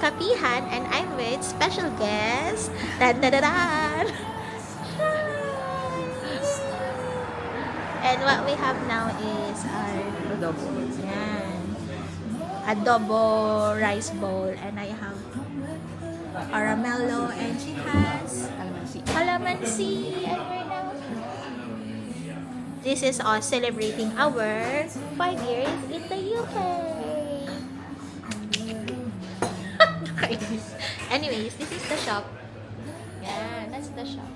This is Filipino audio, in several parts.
Kapihan and I'm with special guest. Dan, dan, dan, dan. And what we have now is our Adobo. yan, adobo rice bowl. And I have caramelo and she has calamansi. And we're now, this is us celebrating our 5 years in the UK. Anyways, this is the shop. Yeah, that's the shop.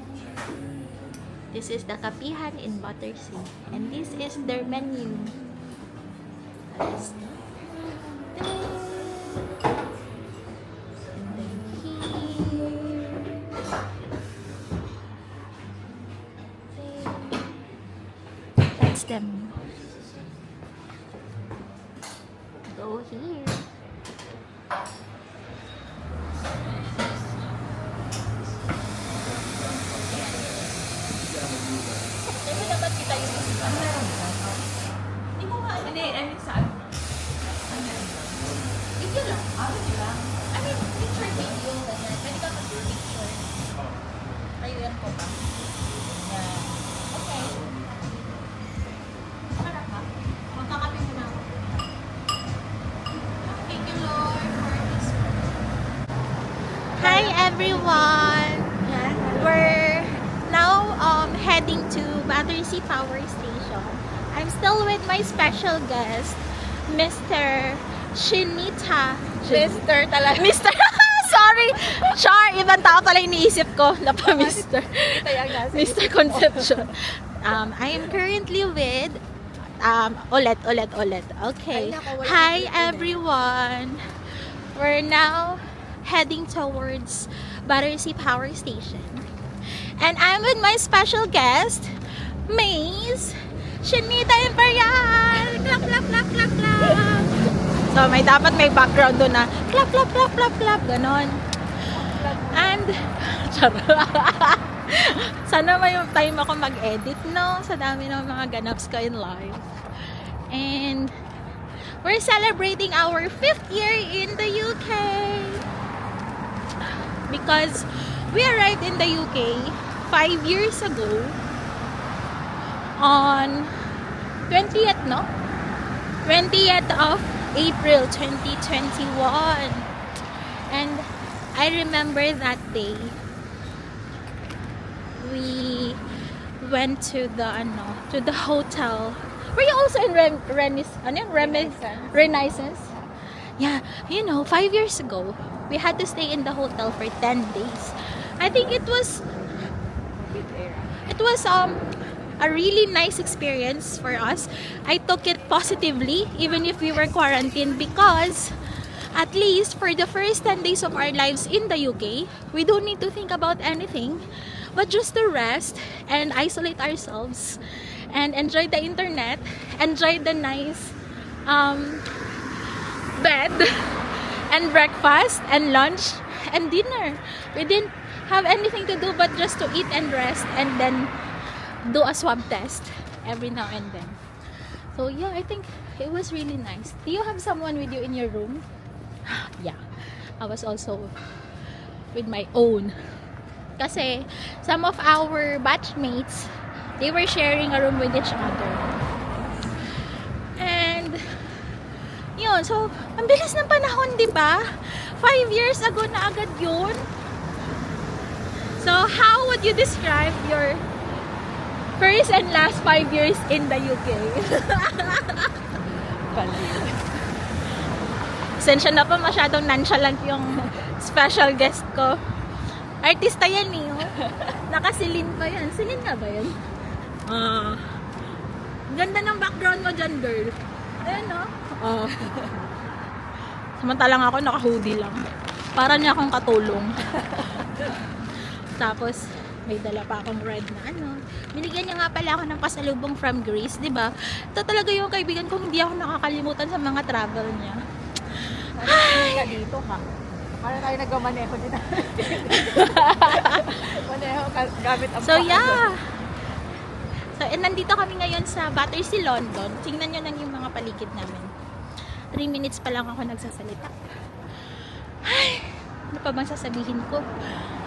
This is the Kapihan in Battersea. And this is their menu. Let's go. And then here. That's them. Go here. Kasi dapat kita yung hindi ko nga, Hindi, I mean saan? video lang. I mean, picture video. Ganyan. Pwede ka mag-picture. Ayun ko pa. Yan. Okay. Harap ka. Magkakape muna ako. Thank you, Lord, for this. Hi, everyone. We're now heading to Battersea Power Station. I'm still with my special guest, Mr. Shinita. Mister talaga. Mr. Sorry! Char! Ibang tao pala iniisip ko. Lapa, Mr. Kaya nga. Mr. Concepcion. I am currently with ulit. Okay. Ay, nako, wala Hi, na dito everyone. We're now heading towards Battersea Power Station. And I'm with my special guest, Maze Shinita Imperial. Clap, clap, clap, clap, clap. So, dapat may background doon na clap, clap, clap, clap, clap. Ganon. And, sana may time ako mag-edit, no? Sa dami ng mga ganaps ko in life. And, we're celebrating our 5th year in the UK. Because we arrived in the UK 5 years ago on 20th, no? 20th of April 2021. And I remember that day we went to the hotel. Were you also in Renaissance? Yeah, 5 years ago we had to stay in the hotel for 10 days. I think it was a really nice experience for us. I took it positively even if we were quarantined, because at least for the first 10 days of our lives in the UK, we don't need to think about anything but just to rest and isolate ourselves and enjoy the internet, enjoy the nice bed and breakfast and lunch and dinner. We didn't have anything to do but just to eat and rest, and then do a swab test every now and then. So yeah, I think it was really nice. Do you have someone with you in your room? Yeah, I was also with my own. Kasi some of our batchmates, they were sharing a room with each other. And yun, so ang bilis ng panahon, di ba? 5 years ago na agad yun. So how would you describe your first and last 5 years in the UK? Sensya na pa, masyadong nonchalant yung special guest ko. Artista yan eh. Oh. Nakasilin pa yan. Silin nga ba yan? Ganda ng background mo dyan, girl. Ayan, no? Samantalang ako naka-hoodie lang. Para niya akong katulong. Tapos, may dala pa akong red na Binigyan niya nga pala ako ng pasalubong from Greece, di ba? Ito talaga yung kaibigan ko, hindi ako nakakalimutan sa mga travel niya. Ay! Dito ha. Para tayo nagmamaneho din. Maneho gamit ang So yeah. So, nandito kami ngayon sa Battersea, London. Tingnan nyo lang yung mga paligid namin. 3 minutes pa lang ako nagsasalita. Ay! Ano pa bang sasabihin ko?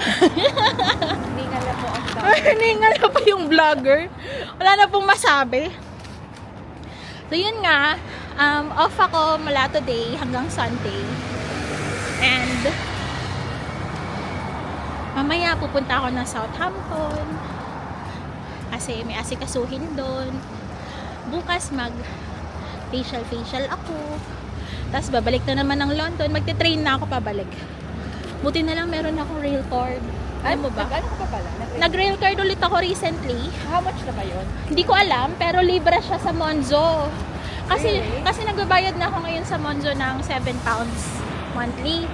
Hindi nga lang po ang dami. Hiningal na pa yung vlogger. Wala na pong masabi. So yun nga, off ako mula today hanggang Sunday. And mamaya pupunta ako ng Southampton kasi may asikasuhin doon. Bukas mag facial ako. Tapos babalik na naman ng London. Magte-train na ako pabalik. Buti na lang meron akong rail card. Alam mo ba? Ano ka pa pala? Nag-rail card ulit ako recently. How much na ba yun? Hindi ko alam, pero libre siya sa Monzo. Kasi Really? kasi nagbabayad na ako ngayon sa Monzo ng 7 pounds monthly.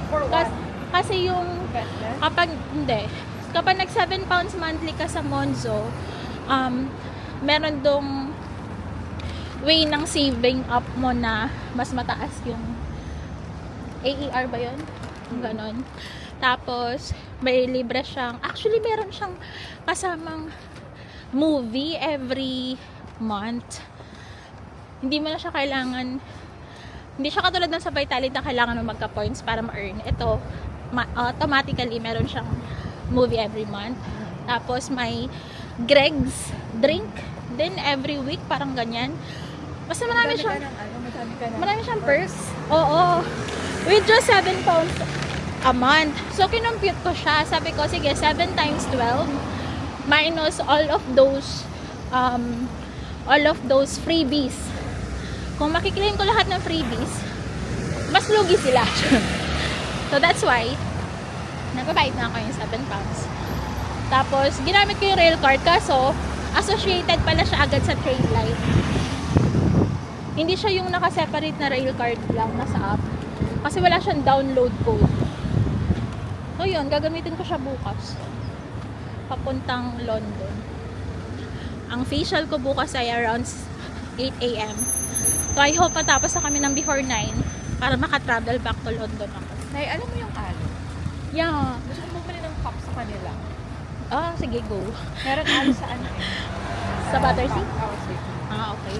For what? Kasi yung Better? kapag nag 7 pounds monthly ka sa Monzo, meron dong way ng saving up mo na mas mataas yung AER ba yun? Ganon. Tapos, may libre siyang, actually meron siyang kasamang movie every month. Hindi mo na siya kailangan, hindi siya katulad ng sa Vitality na kailangan mo magka-points para ma-earn. Ito, automatically meron siyang movie every month. Tapos may Greg's drink din every week, parang ganyan. Basta marami siyang marami siyang perks. Oo. With just 7 pounds a month. So kinompute ko siya. Sabi ko, sige, 7 times 12 minus all of those freebies. Kung makiklaim ko lahat ng freebies, mas lugi sila. So that's why nagbabayad na ako yung 7 pounds. Tapos ginamit ko yung rail card, kaso associated pala siya agad sa train line. Hindi siya yung naka-separate na rail card lang nasa app. Kasi wala siyang download code. So yun, gagamitin ko siya bukas. Papuntang London. Ang facial ko bukas ay around 8 AM. So I hope matapos na kami ng before 9 para maka-travel back to London ako. Nay, alam mo yung alo? Yeah. Gusto ko bumili ng cup sa kanila. Ah, sige, go. Meron alo sa ano eh. Sa Battersea? Oo, sige. Ah, okay.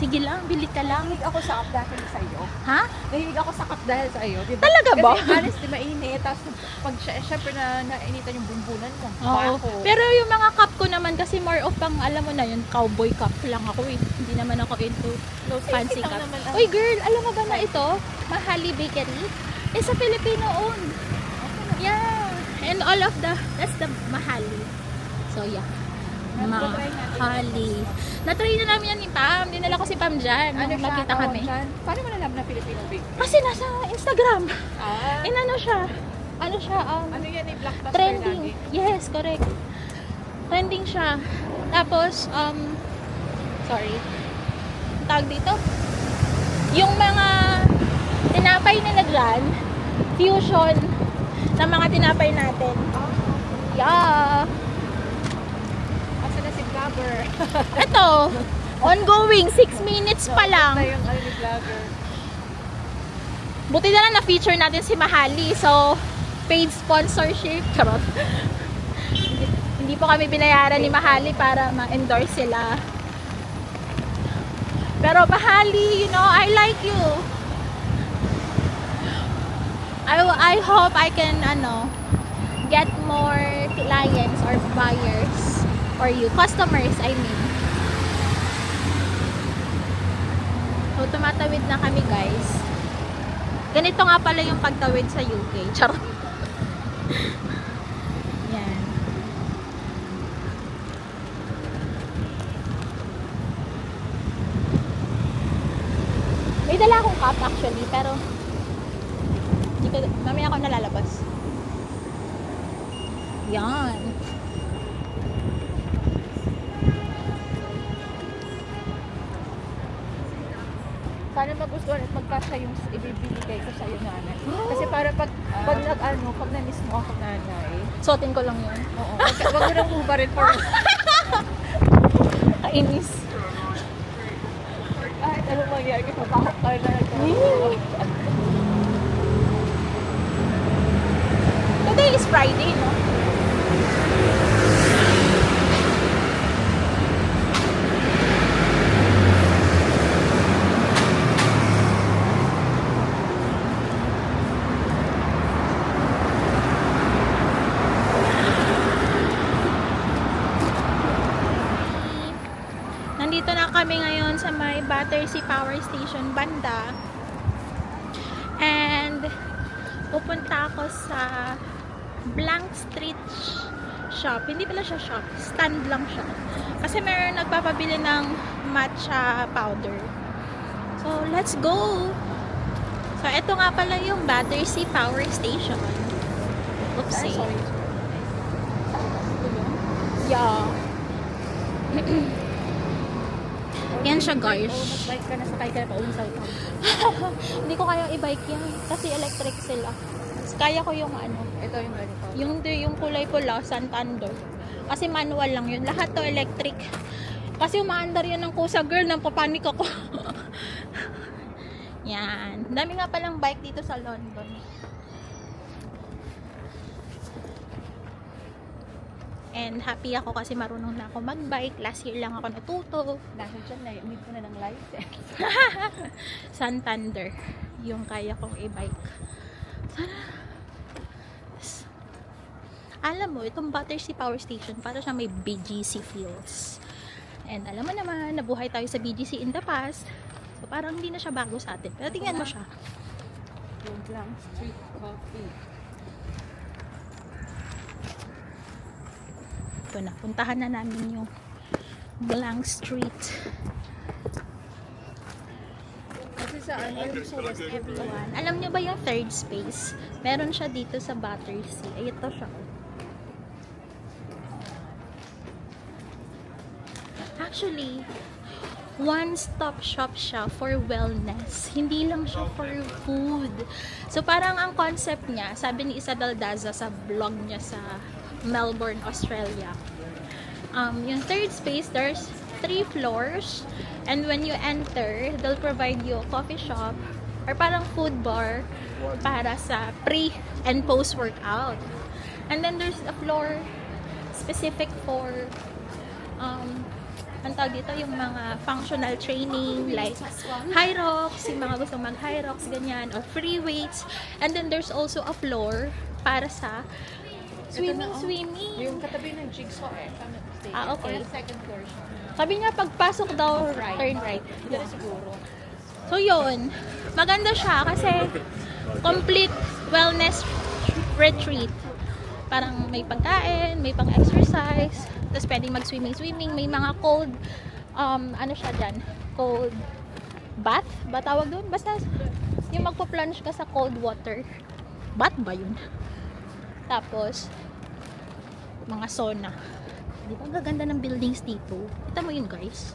Sige lang, bili ka lang. Nahilig ako sa cup dahil sa iyo. Ha? Nahilig ako sa cup dahil sa iyo. Diba? Talaga ba? Kasi honestly, mainit. Tapos pag syempre nainitan yung bumbunan ko. Oo. Bako. Pero yung mga cup ko naman kasi more of pang, alam mo na yun, cowboy cup lang ako eh. Hindi naman ako into fancy cup. naman Uy girl, alam mo ba na ito? Mahali Bakery? Eh sa Filipino owned. Yeah. And all of that's the Mahali. So yeah. Mahali. Na-try na namin yan ni Pam. Dinala ko si Pam dyan. Ano siya? Nakita kami. Paano mo nalaman na Filipino bake? Kasi nasa Instagram. Ah. Inano siya? Ano siya? Ano yan eh? Blockbuster Trending. lagi? Yes, correct. Trending siya. Tapos, sorry. Ang tawag dito? Yung mga tinapay nila dyan, fusion ng mga tinapay natin. Yeah. Asa na si Vlogger? Ito, ongoing, 6 minutes pa lang. Ito yung ano ni Vlogger. Buti na lang na-feature natin si Mahali. So, paid sponsorship. Charot. Hindi po kami binayaran ni Mahali para ma-endorse sila. Pero Mahali, you know, I like you. I hope I can, get more clients or buyers for you. Customers, I mean. So, tumatawid na kami, guys. Ganito nga pala yung pagtawid sa UK. Charot. Yan. May dala akong cup actually, pero mamaya ako nalalabas. Yan. Sana magustuhan at magkasya yung ibibigay ko sa'yo, nanay. Kasi para pag na-miss mo ako, nanay. Suotin ko lang yun. Oo. Wag mo nang hubarin for Kainis. kahit anong mangyari, papahok ka na. Today is Friday, no? kami ngayon sa may Battersea Power Station banda. And pupunta ako sa Blank Street shop. Hindi pala siya shop, stand lang siya. Kasi meron nagpapabili ng matcha powder. So, let's go! So, ito nga pala yung Battersea Power Station. Oopsie. Sorry. Yeah. Yan siya, guys. Nag-bike ka na, sakay ka na pa uwi sa utang. Hindi ko kayang i-bike yan. Kasi electric sila. Kaya ko yung ano. Ito yung ganito. Yung kulay pula, Santander. Kasi manual lang yun. Lahat to electric. Kasi umaandar yun ng kusa, girl. Nang papanik ako. Yan. Dami nga palang bike dito sa London. And happy ako kasi marunong na ako mag-bike. Last year lang ako natuto. Dahil dyan na, need ko na ng license. Santander. Yung kaya kong e-bike. Alam mo, itong Battersea Power Station, para siya may BGC feels. And alam mo naman, nabuhay tayo sa BGC in the past. So parang hindi na siya bago sa atin. Pero tingnan mo siya. Yung Blank Street Coffee. Ito na, puntahan na namin yung Blank Street. Kasi sa ano, yung so was everyone. Alam niyo ba yung third space? Meron siya dito sa Battersea. Ay, ito siya. Actually, one-stop shop siya for wellness. Hindi lang siya for food. So, parang ang concept niya, sabi ni Isabel Daza sa blog niya sa Melbourne, Australia. Yung third space, there's 3 floors. And when you enter, they'll provide you a coffee shop or parang food bar para sa pre- and post-workout. And then there's a floor specific for ang tawag dito, yung mga functional training like high rocks, yung mga gustong mag high rocks, ganyan, or free weights. And then there's also a floor para sa swimming. Yung katabi ng Jigsaw station. Okay. Or second floor siya. Sabi niya, pagpasok daw, turn right. Ito na siguro. So yun, maganda siya kasi complete wellness retreat. Parang may pagkain, may pang-exercise, tapos pwedeng mag-swimming, may mga cold, ano siya dyan, cold bath, ba tawag doon? Basta yung magpo-plunge ka sa cold water. Bath ba yun? Tapos, mga sauna. Di ba ang gaganda ng buildings dito? Kita mo yun, guys.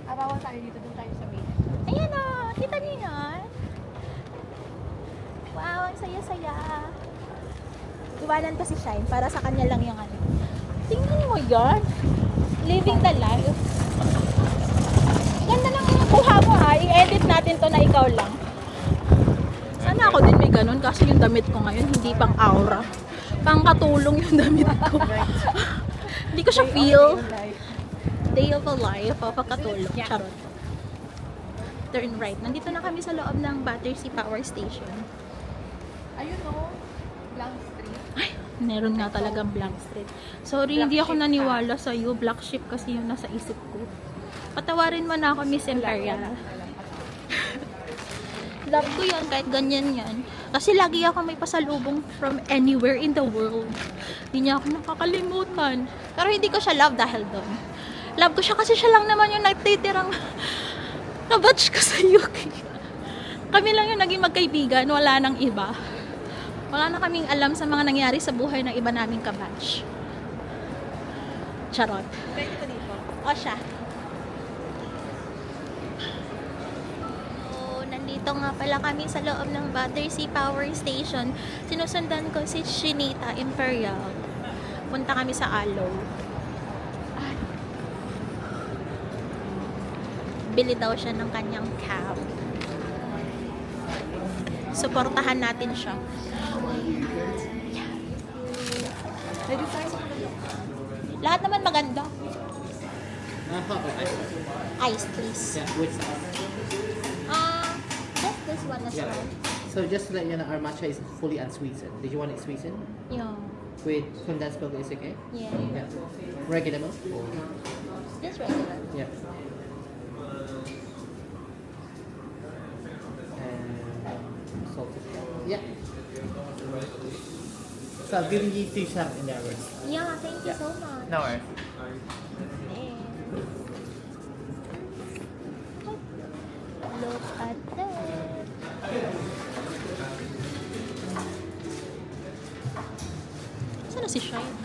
Abawan tayo dito, doon tayo sa main. Ayan o, kita niyo yun? Wow, ang saya-saya. Iwanan pa si Shine para sa kanya lang yung ano. Tingnan mo yan. Living the life. Ganda lang yung kuha mo ha. I-edit natin to na ikaw lang. Sana ako din may ganun kasi yung damit ko ngayon hindi pang aura. Pang katulong yung damit ko. Hindi ko siya feel. Day of a life of a katulong. Charot. Turn right. Nandito na kami sa loob ng Battersea Power Station. Ayun o, Blank Street. Ay, meron nga talagang Blank Street. Sorry, Black hindi ako sheep naniwala sa iyo. Black sheep kasi yung nasa isip ko. Patawarin mo na ako, Miss Imperial. Love ko yan, kahit ganyan yan. Kasi lagi ako may pasalubong from anywhere in the world. Hindi niya ako nakakalimutan. Pero hindi ko siya love dahil doon. Love ko siya kasi siya lang naman yung nagtitirang kabatch ko sa UK. Kami lang yung naging magkaibigan, wala nang iba. Wala na kaming alam sa mga nangyari sa buhay ng iba naming kabatch. Charot. Pwede ko dito. O siya. Nandito nga pala kami sa loob ng Battersea Power Station. Sinusundan ko si Shinita Imperial. Punta kami sa Aloe. Bili daw siya ng kanyang cab. Suportahan natin siya. Pwede tayo sa Lahat naman maganda. Hot or ice? Ice, please. Yeah, which sauce? Just this one as Yeah. well. So just to let you know, our matcha is fully unsweetened. Did you want it sweetened? Yeah. With condensed milk is okay? Yeah. Yeah. Regular milk? Just regular. Yeah. And salted. Yeah. So I've given you 2 shots in there already. Yeah, thank you Yeah. so much. No worries. Look at that. Saan na si Shine?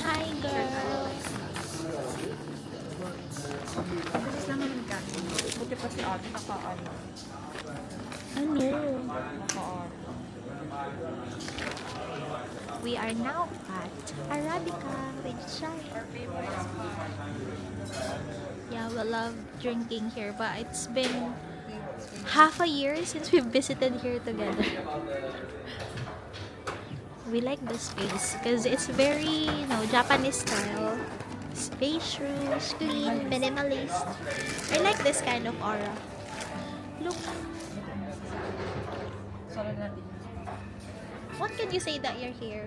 Hi, girl. Bilis lang naman ka. Buti pa si ate naka-ano. Ano? Naka-ano. We are now at Arabica with Shine. Our favorite spot. Yeah, we love drinking here, but it's been half a year since we visited here together. We like the space because it's very, Japanese style. Spacious, clean, minimalist. I like this kind of aura. Look, Sarap na din. what can you say that you're here?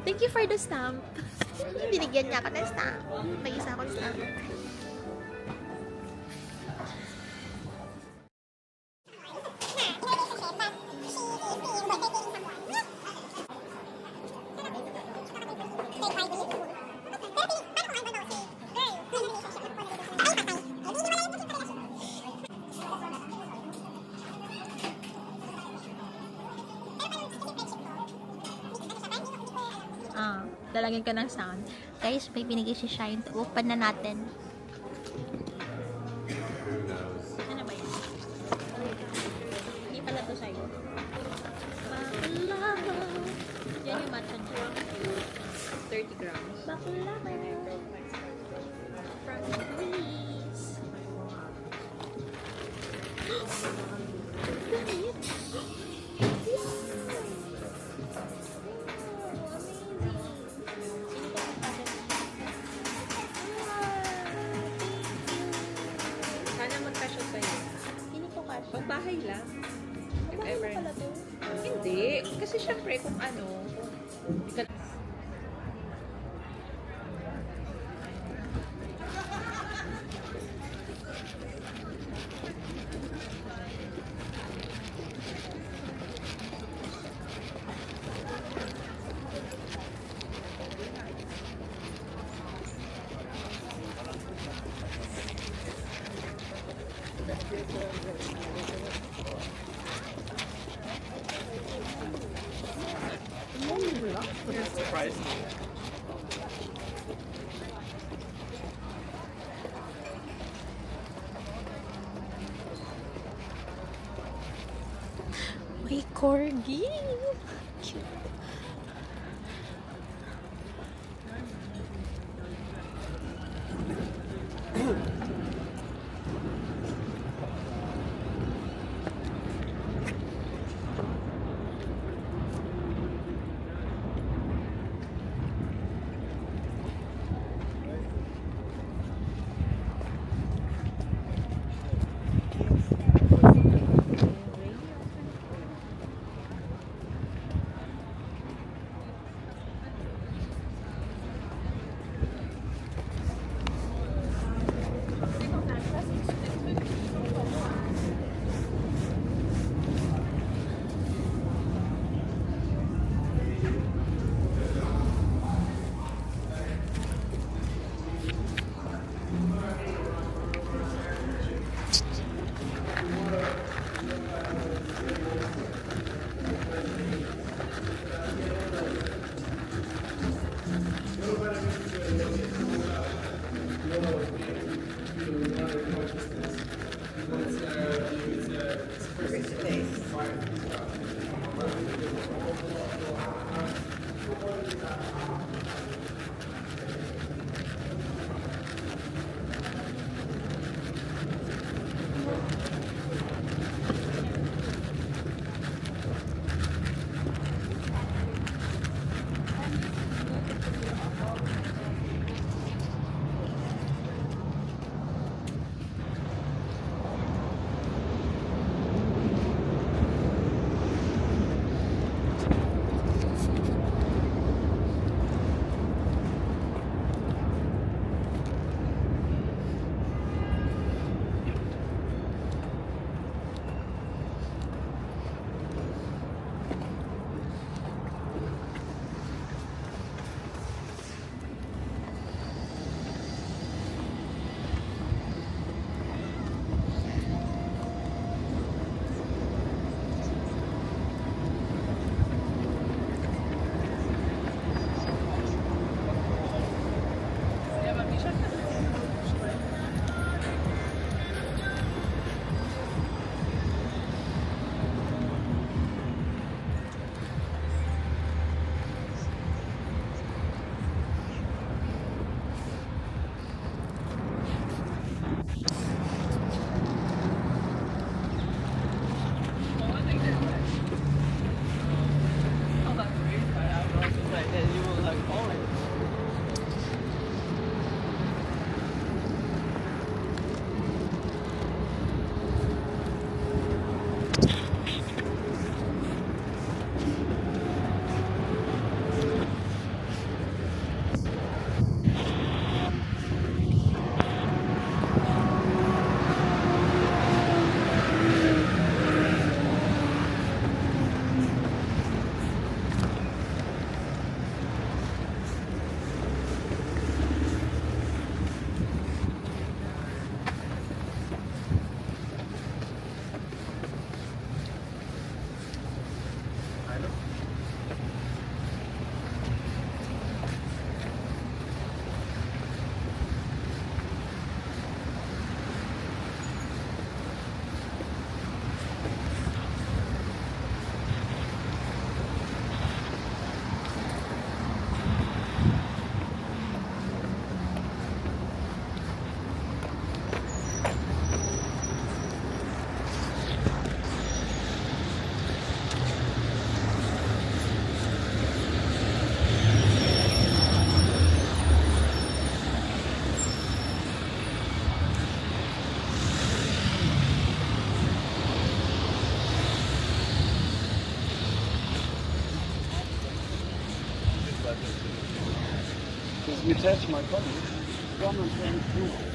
Thank you for the stamp. Binigyan niya ako ng stamp. May isa akong stamp. Lalagyan ko ng sound. Guys, may binigay si Shine. Open na natin. Ano ba yan? Hindi pala to sa'yo. Baklava. Yan yung matcha niya. 30 grams. Baklava. From Greece. Look at it. Sana magkasya sa'yo. Hindi ko kasha. Pagbahay lang. If Bakit ever. pala to? Hindi. Kasi syempre kung ano. Surprised me. May corgi. Cute. Das ist mit Herz, mein Freund. 122.